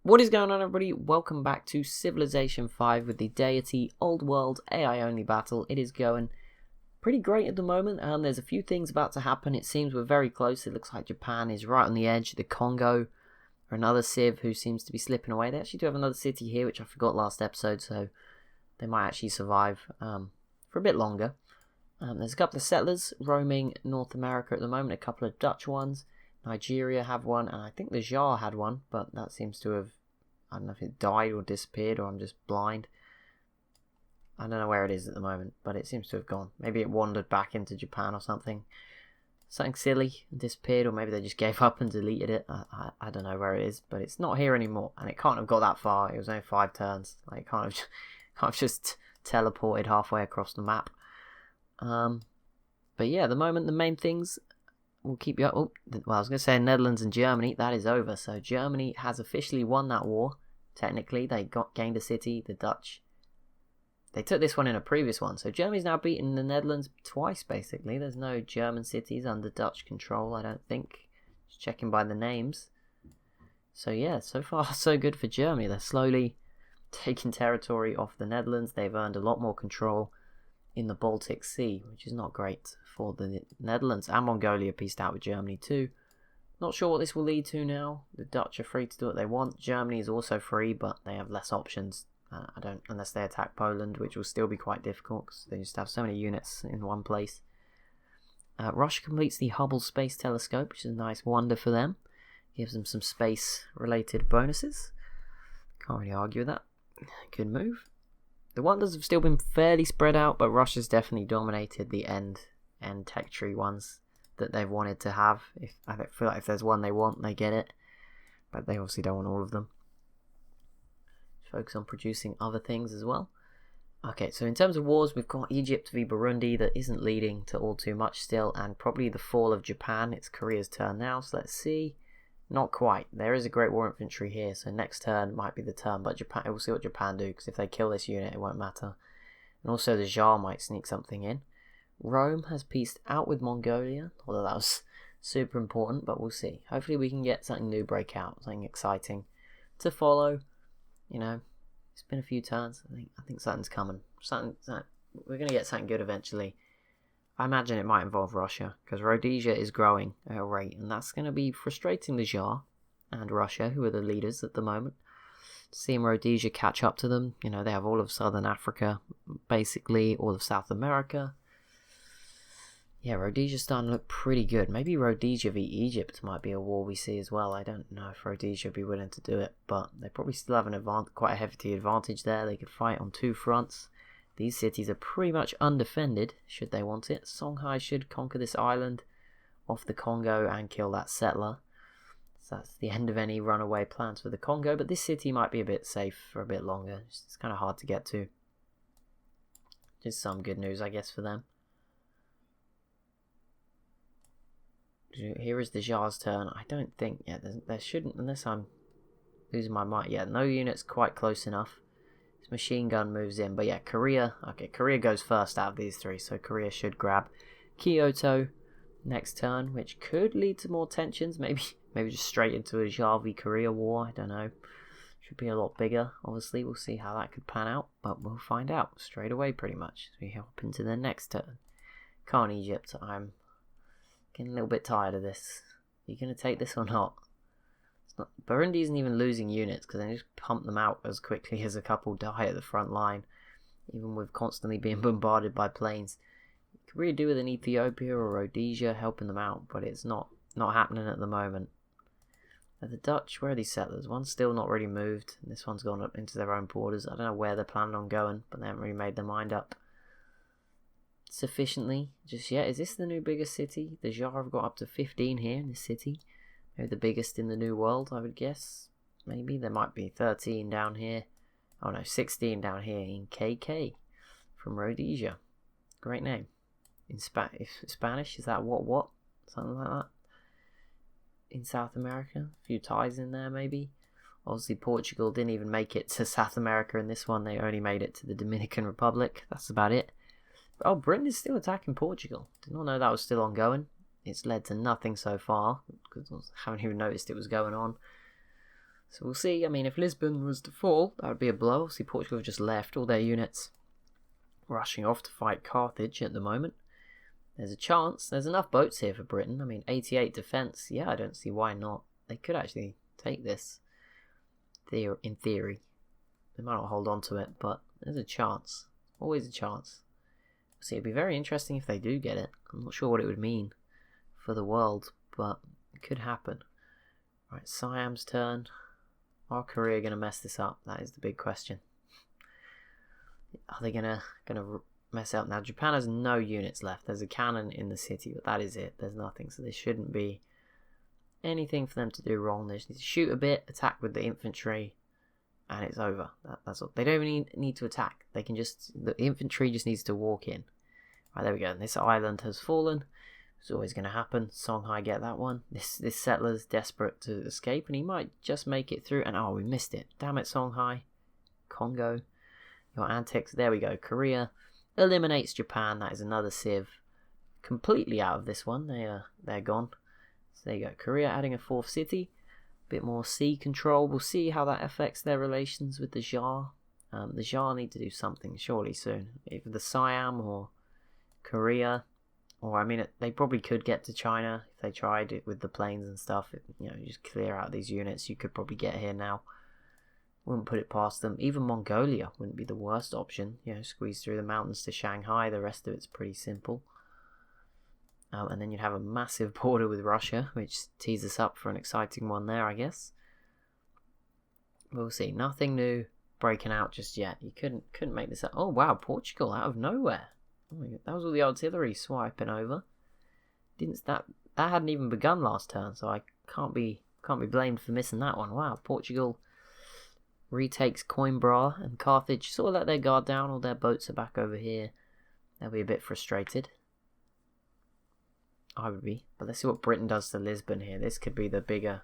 What is going on, everybody? Welcome back to Civilization 5 with the Deity Old World AI only battle. It is going pretty great at the moment, and there's a few things about to happen. It seems we're very close. It looks like Japan is right on the edge. The Congo, or another civ who seems to be slipping away. They actually do have another city here, which I forgot last episode, so they might actually survive for a bit longer. There's a couple of settlers roaming North America at the moment, a couple of Dutch ones. Nigeria have one, and I think the Jar had one, but that seems to have, I don't know if it died or disappeared, or I'm just blind. I don't know where it is at the moment, but it seems to have gone. Maybe it wandered back into Japan or something. Something silly and disappeared, or maybe they just gave up and deleted it. I don't know where it is, but it's not here anymore, and it can't have got that far. It was only 5 turns. Like, it can't have just teleported halfway across the map. But yeah, at the moment, the main things will keep you up. Oh, well, I was going to say Netherlands and Germany. That is over. So Germany has officially won that war. Technically, they gained a city. The Dutch, they took this one in a previous one. So Germany's now beaten the Netherlands twice, basically. There's no German cities under Dutch control, I don't think. Just checking by the names. So yeah, so far so good for Germany. They're slowly taking territory off the Netherlands. They've earned a lot more control in the Baltic Sea, which is not great for the Netherlands. And Mongolia pieced out with Germany too. Not sure what this will lead to now. The Dutch are free to do what they want. Germany is also free, but they have less options. Unless they attack Poland, which will still be quite difficult because they just have so many units in one place. Russia completes the Hubble Space Telescope, which is a nice wonder for them. Gives them some space-related bonuses. Can't really argue with that. Good move. The wonders have still been fairly spread out, but Russia's definitely dominated the end tech tree ones that they've wanted to have. I feel like if there's one they want, they get it. But they obviously don't want all of them. Focus on producing other things as well. Okay, so in terms of wars, we've got Egypt v Burundi that isn't leading to all too much still, and probably the fall of Japan. It's Korea's turn now, so let's see. Not quite. There is a Great War Infantry here, so next turn might be the turn, but Japan, we'll see what Japan do, because if they kill this unit, it won't matter. And also the Jar might sneak something in. Rome has pieced out with Mongolia, although that was super important, but we'll see. Hopefully we can get something new break out, something exciting to follow. You know, it's been a few turns. I think something's coming. We're going to get something good eventually. I imagine it might involve Russia, because Rhodesia is growing at a rate, and that's going to be frustrating the Jar and Russia, who are the leaders at the moment. Seeing Rhodesia catch up to them, you know, they have all of Southern Africa, basically, all of South America. Yeah, Rhodesia's starting to look pretty good. Maybe Rhodesia v Egypt might be a war we see as well. I don't know if Rhodesia would be willing to do it, but they probably still have quite a hefty advantage there. They could fight on 2 fronts. These cities are pretty much undefended, should they want it. Songhai should conquer this island off the Congo and kill that settler. So that's the end of any runaway plans for the Congo, but this city might be a bit safe for a bit longer. It's kind of hard to get to. Just some good news, I guess, for them. Here is the Jar's turn. I don't think, there shouldn't, unless I'm losing my mind. Yeah, no units quite close enough. This machine gun moves in, but yeah, Korea goes first out of these 3, so Korea should grab Kyoto next turn, which could lead to more tensions, maybe just straight into a Jar v Korea war, I don't know. Should be a lot bigger, obviously. We'll see how that could pan out, but we'll find out straight away pretty much as we hop into the next turn. Come on, Egypt, I'm getting a little bit tired of this. Are you going to take this or not? Burundi isn't even losing units because they just pump them out as quickly as a couple die at the front line, even with constantly being bombarded by planes. You could really do with an Ethiopia or Rhodesia helping them out, but it's not happening at the moment. The Dutch, where are these settlers? One's still not really moved, and this one's gone up into their own borders. I don't know where they're planning on going, but they haven't really made their mind up sufficiently just yet. Is this the new biggest city? The Jar have got up to 15 here in this city. Maybe the biggest in the New World, I would guess. Maybe there might be 13 down here. Oh no, 16 down here in KK from Rhodesia. Great name. In Spanish, is that what? Something like that. In South America, a few ties in there maybe. Obviously Portugal didn't even make it to South America in this one. They only made it to the Dominican Republic. That's about it. Oh, Britain is still attacking Portugal. Did not know that was still ongoing. It's led to nothing so far, because I haven't even noticed it was going on. So we'll see. I mean, if Lisbon was to fall, that would be a blow. See, Portugal have just left all their units rushing off to fight Carthage at the moment. There's a chance. There's enough boats here for Britain. I mean, 88 defense. Yeah, I don't see why not. They could actually take this. In theory. They might not hold on to it, but there's a chance. Always a chance. See, it'd be very interesting if they do get it. I'm not sure what it would mean for the world, but it could happen. Right, Siam's turn. Are Korea going to mess this up? That is the big question. Are they going to mess it up? Now, Japan has no units left. There's a cannon in the city, but that is it. There's nothing, so there shouldn't be anything for them to do wrong. They just need to shoot a bit, attack with the infantry, and it's over. That's all. They don't even need to attack. They can just, the infantry just needs to walk in. Right, there we go. And this island has fallen. It's always going to happen. Songhai get that one. This settler's desperate to escape, and he might just make it through. And oh, we missed it. Damn it, Songhai. Congo. Your antics. There we go. Korea eliminates Japan. That is another civ. Completely out of this one. They're gone. So there you go. Korea adding a fourth city. Bit more sea control. We'll see how that affects their relations with the Jar. The Jar need to do something surely soon. Either the Siam or Korea. Or, I mean, they probably could get to China if they tried it with the planes and stuff. You know, you just clear out these units. You could probably get here now. Wouldn't put it past them. Even Mongolia wouldn't be the worst option. You know, squeeze through the mountains to Shanghai. The rest of it's pretty simple. And then you'd have a massive border with Russia, which tees us up for an exciting one there, I guess. We'll see. Nothing new breaking out just yet. You couldn't make this up. Oh, wow, Portugal out of nowhere. Oh my God, that was all the artillery swiping over. That hadn't even begun last turn, so I can't be blamed for missing that one. Wow, Portugal retakes Coimbra, and Carthage sort of let their guard down. All their boats are back over here. They'll be a bit frustrated. I would be. But let's see what Britain does to Lisbon here. This could be the bigger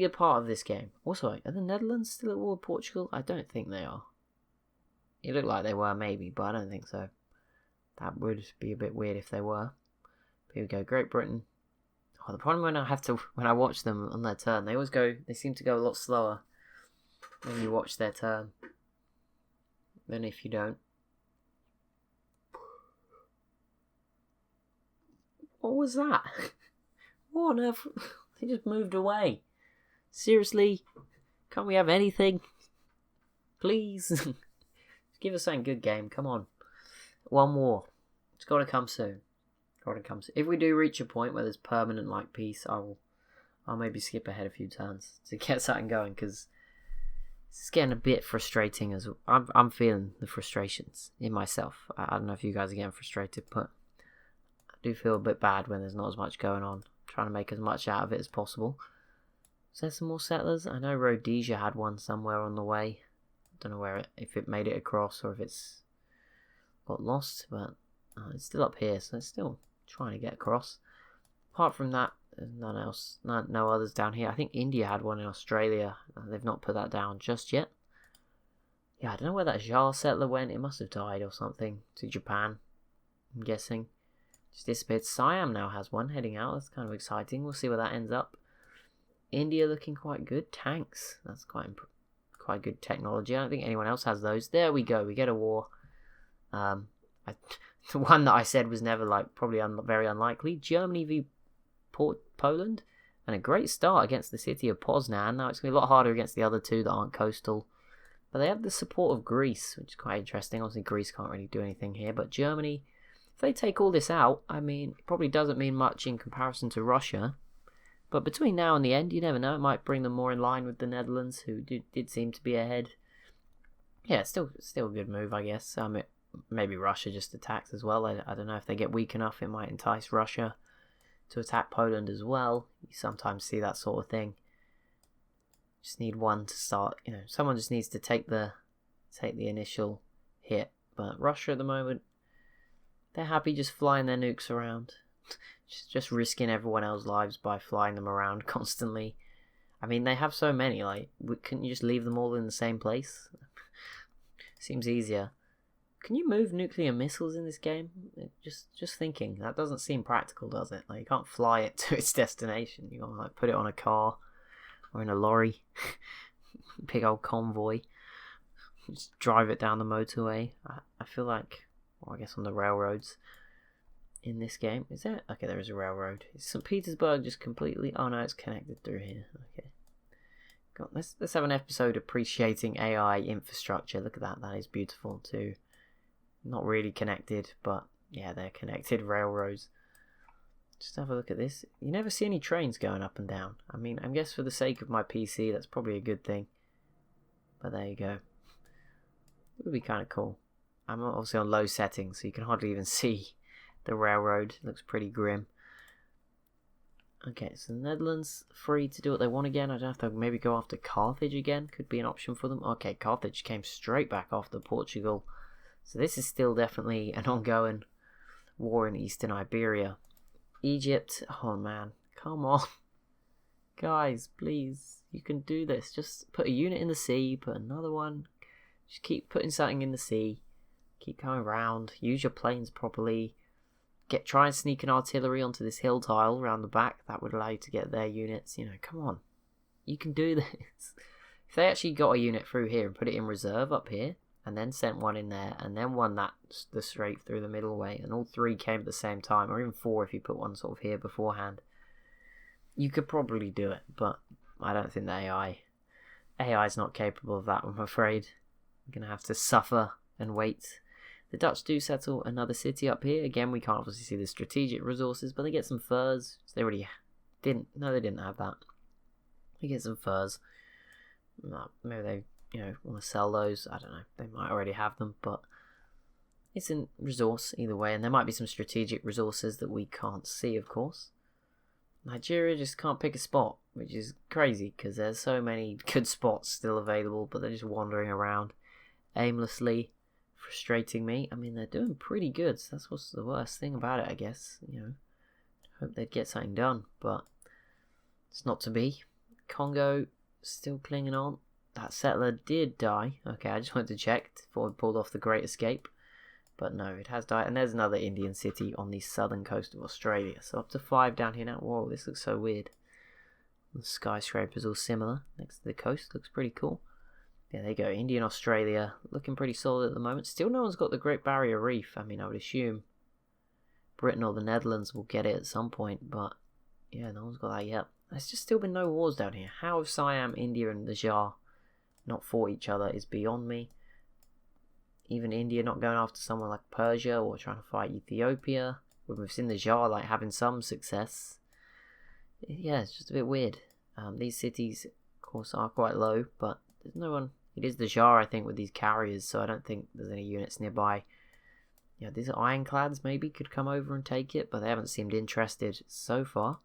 part of this game. Also, are the Netherlands still at war with Portugal? I don't think they are. It looked like they were maybe, but I don't think so. That would be a bit weird if they were. Here we go, Great Britain. Oh, the problem when I watch them on their turn, they seem to go a lot slower when you watch their turn than if you don't. What was that? What on earth? They just moved away. Seriously? Can't we have anything? Please? Just give us something good, game. Come on. One more. It's got to come soon. If we do reach a point where there's permanent like peace, I'll maybe skip ahead a few turns to get something going, because it's getting a bit frustrating. As I'm feeling the frustrations in myself. I don't know if you guys are getting frustrated, but I do feel a bit bad when there's not as much going on. I'm trying to make as much out of it as possible. Is there some more settlers? I know Rhodesia had one somewhere on the way. I don't know if it made it across or if it's got lost, but it's still up here, so it's still trying to get across. Apart from that, there's none else, no others down here. I think India had one in Australia. They've not put that down just yet. Yeah, I don't know where that Jar settler went. It must have died or something to Japan, I'm guessing. Just disappeared. Siam now has one heading out. That's kind of exciting. We'll see where that ends up. India looking quite good. Tanks. That's quite good technology. I don't think anyone else has those. There we go. We get a war. The one that I said was never probably very unlikely. Germany v Poland, and a great start against the city of Poznan. Now it's going to be a lot harder against the other two that aren't coastal, but they have the support of Greece, which is quite interesting. Obviously Greece can't really do anything here, but Germany, if they take all this out, I mean, it probably doesn't mean much in comparison to Russia, but between now and the end, you never know, it might bring them more in line with the Netherlands, who did seem to be ahead. Yeah, still a good move, I guess. Maybe Russia just attacks as well. I don't know if they get weak enough, it might entice Russia to attack Poland as well. You sometimes see that sort of thing. Just need one to start, someone just needs to take the initial hit. But Russia at the moment, they're happy just flying their nukes around. just risking everyone else's lives by flying them around constantly. I mean, they have so many, couldn't you just leave them all in the same place? Seems easier. Can you move nuclear missiles in this game? Just thinking, that doesn't seem practical, does it? You can't fly it to its destination. You gotta put it on a car or in a lorry. Big old convoy. Just drive it down the motorway. I feel like, well, I guess on the railroads in this game. Is there? Okay, there is a railroad. Is St. Petersburg just completely... Oh no, it's connected through here. Okay. God, let's have an episode appreciating AI infrastructure. Look at that. That is beautiful too. Not really connected, but yeah, they're connected railroads. Just have a look at this. You never see any trains going up and down. I mean, I guess for the sake of my PC, that's probably a good thing. But there you go. It would be kind of cool. I'm obviously on low settings, so you can hardly even see the railroad. It looks pretty grim. Okay, so the Netherlands free to do what they want again. I don't have to maybe go after Carthage again. Could be an option for them. Okay, Carthage came straight back after Portugal. So this is still definitely an ongoing war in Eastern Iberia. Egypt, oh man, come on. Guys, please, you can do this. Just put a unit in the sea, put another one. Just keep putting something in the sea. Keep going around. Use your planes properly. Try and sneak an artillery onto this hill tile around the back. That would allow you to get their units. You know, come on. You can do this. If they actually got a unit through here and put it in reserve up here, and then sent one in there, and then one the straight through the middle way, and all three came at the same time, or even four if you put one sort of here beforehand, you could probably do it, but I don't think the AI is not capable of that, I'm afraid. I'm going to have to suffer and wait. The Dutch do settle another city up here. Again, we can't obviously see the strategic resources, but they get some furs. So they already didn't. No, they didn't have that. They get some furs. Maybe they, want to sell those. I don't know. They might already have them, but it's a resource either way. And there might be some strategic resources that we can't see, of course. Nigeria just can't pick a spot, which is crazy because there's so many good spots still available, but they're just wandering around aimlessly, frustrating me. I mean, they're doing pretty good, so that's what's the worst thing about it, I guess. Hope they'd get something done, but it's not to be. Congo still clinging on. That settler did die. Okay, I just wanted to check before we pulled off the Great Escape. But no, it has died. And there's another Indian city on the southern coast of Australia. So up to 5 down here now. Whoa, this looks so weird. The skyscrapers all similar next to the coast. Looks pretty cool. Yeah, there you go. India and Australia looking pretty solid at the moment. Still no one's got the Great Barrier Reef. I mean, I would assume Britain or the Netherlands will get it at some point. But yeah, no one's got that yet. There's just still been no wars down here. How have Siam, India and the Jar not fought each other is beyond me. Even India not going after someone like Persia or trying to fight Ethiopia. We've seen the Jar having some success. Yeah, it's just a bit weird. These cities, of course, are quite low, but there's no one. It is the Jar, I think, with these carriers, so I don't think there's any units nearby. These ironclads maybe could come over and take it, but they haven't seemed interested so far.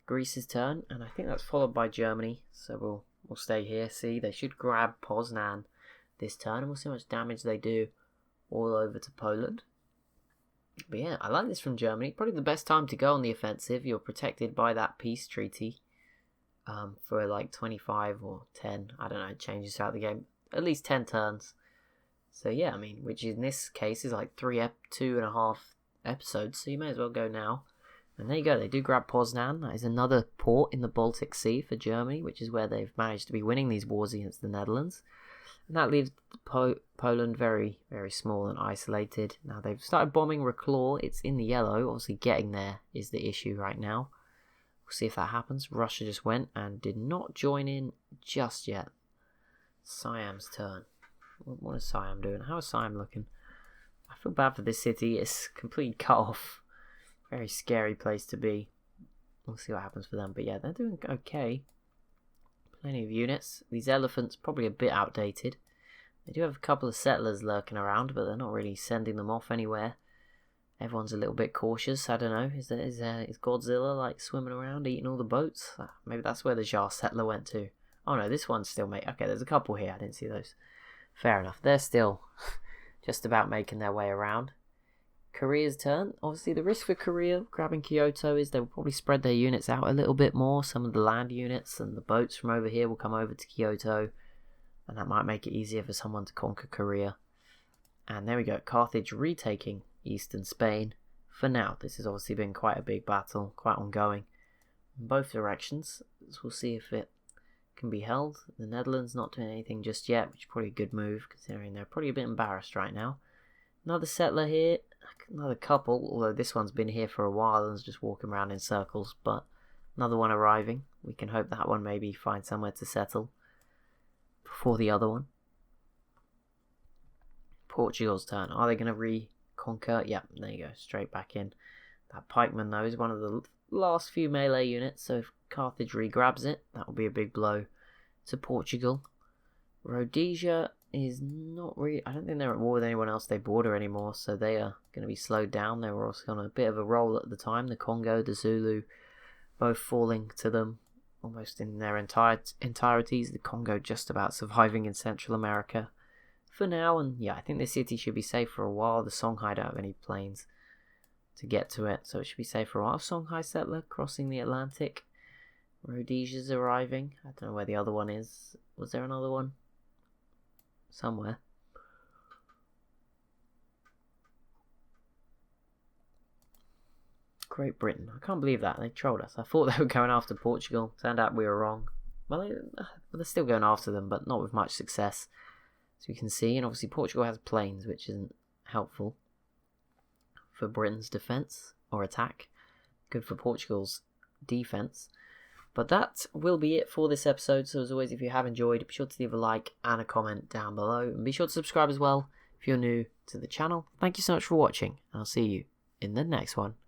Greece's turn, and I think that's followed by Germany, so we'll stay here. See, they should grab Poznan this turn, and we'll see how much damage they do all over to Poland. But yeah, I like this from Germany. Probably the best time to go on the offensive. You're protected by that peace treaty for like 25 or 10. I don't know, it changes throughout the game. At least 10 turns. So yeah, I mean, which in this case is like 2.5 episodes, so you may as well go now. And there you go, they do grab Poznan. That is another port in the Baltic Sea for Germany, which is where they've managed to be winning these wars against the Netherlands. And that leaves Poland very, very small and isolated. Now they've started bombing Reclaw. It's in the yellow. Obviously getting there is the issue right now. We'll see if that happens. Russia just went and did not join in just yet. Siam's turn. What is Siam doing? How is Siam looking? I feel bad for this city. It's completely cut off. Very scary place to be. We'll see what happens for them. But yeah, they're doing okay. Plenty of units. These elephants probably a bit outdated. They do have a couple of settlers lurking around, but they're not really sending them off anywhere. Everyone's a little bit cautious. I don't know. Is Godzilla like swimming around eating all the boats? Maybe that's where the Jar settler went to. Oh no, this one's still okay, there's a couple here. I didn't see those. Fair enough. They're still just about making their way around. Korea's turn. Obviously, the risk for Korea grabbing Kyoto is they'll probably spread their units out a little bit more. Some of the land units and the boats from over here will come over to Kyoto, and that might make it easier for someone to conquer Korea. And there we go. Carthage retaking eastern Spain. For now, this has obviously been quite a big battle, quite ongoing in both directions. So we'll see if it can be held. The Netherlands not doing anything just yet, which is probably a good move considering they're probably a bit embarrassed right now. Another settler here, another couple, although this one's been here for a while and is just walking around in circles, but another one arriving. We can hope that one maybe finds somewhere to settle before the other one. Portugal's turn. Are they going to reconquer? Yep, there you go, straight back in. That pikeman, though, is one of the last few melee units, so if Carthage re-grabs it, that will be a big blow to Portugal. Rhodesia is not really... I don't think they're at war with anyone else they border anymore, so they are going to be slowed down. They were also on a bit of a roll at the time. The Congo, the Zulu, both falling to them almost in their entirities. The Congo just about surviving in Central America for now, and yeah, I think this city should be safe for a while. The Songhai don't have any planes to get to it, so it should be safe for a while. Songhai settler crossing the Atlantic. Rhodesia's arriving. I don't know where the other one is. Was there another one? Somewhere. Great Britain. I can't believe that. They trolled us. I thought they were going after Portugal. Turned out we were wrong. Well, they're still going after them, but not with much success. As you can see, and obviously Portugal has planes, which isn't helpful for Britain's defence or attack. Good for Portugal's defence. But that will be it for this episode. So as always, if you have enjoyed, be sure to leave a like and a comment down below. And be sure to subscribe as well if you're new to the channel. Thank you so much for watching. I'll see you in the next one.